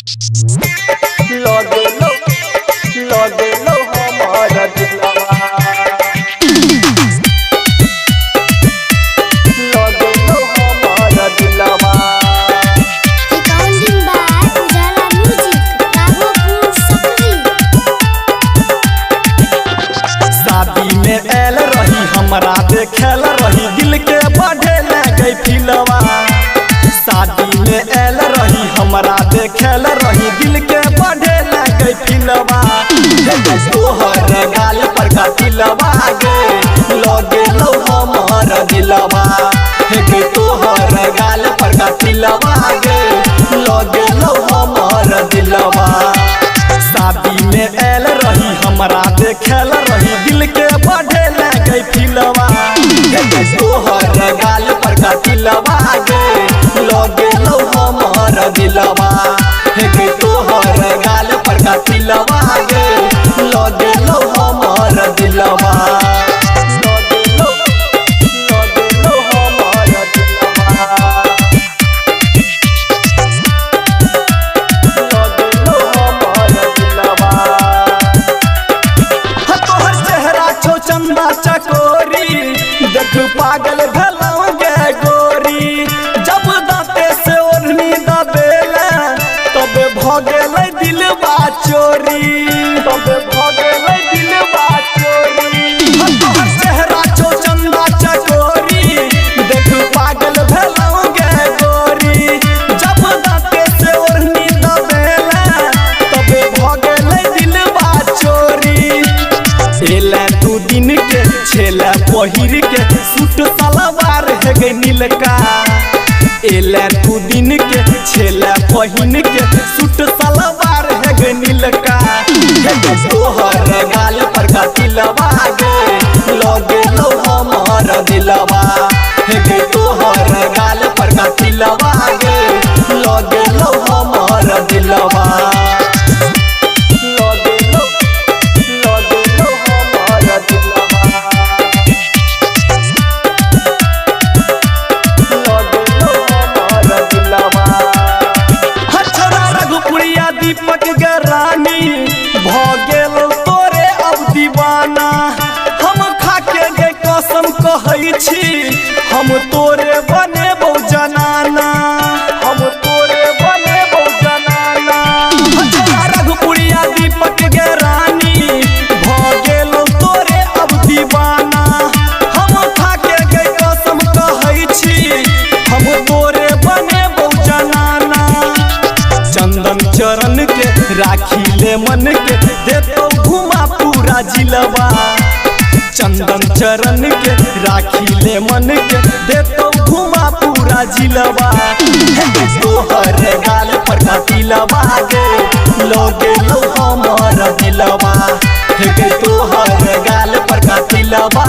लगलो हमारा दिलवा लगलो हमारा दिलवा। Recording by Ujala Music, Raghopur Sapri। शादी में आयल रही हमरा देखेल रही दिल के बढ़े लगे फिलवा। शादी में आयल रही हमरा देखेल रही दिल के बढ़े लगे फिलवा। तोहर गाल पर का दिलवा गे लगे लो हमार दिलवा। तोहर गाल पर का दिलवा गे लगे लो हमार दिलवा। शादी में आयल रही हमरा देखेल रही दिल के बढ़े लगे फिलवा। तोहर गाल पर का दिलवा गे लगे लो हमार दिलवा। तोहर गाल पर का दिलवा गे लगे लो हमार दिलवा। लगे लो हमार दिलवा। तोहर चेहरा छो चंदा चकोरी देख पागल भलोगे गोरी। जब दाते से ओढ़नी दबेले तबे भगेले दिलवा चोरी। तबे भगेले दिलवा चोरी। तोहर चेहरा छो चंदा चकोरी देख पागल भलोगे गोरी। जब दाते से ओढ़नी दबेले तबे भगेले दिलवा चोरी। छेला तू दिन के छेला पहिर के सूट सलवार है गई नीलका। एला तू दिन के छेला पहिन के सूट सलवार है गई नीलका। तोहर गाल पर का दिलवा गे लगे लो हमार दिलवा। तोहर गाल पर का दिलवा गे लगे लो हमार दिलवा। दीपक गरानी भगेल तोरे अब दीवाना। हम खाके गे कसम कहै छी हम तोरे बनेबो जनाना। हम तोरे बनेबो जनाना। रघुपुरिया दीपक गरानी भगेल तोरे अब दीवाना। हम खाके गे कसम कहै छी हम तोरे बनेबो जनाना। चंदन चरण के राखी ले मन के देतो घुमा पूरा जिलवा। चंदन चरण के राखी ले मन के देतो घुमा पूरा जिलवा। तोहर गाल पर का दिलवा गे लगे लो हमार दिलवा। तोहर गाल पर का दिलवा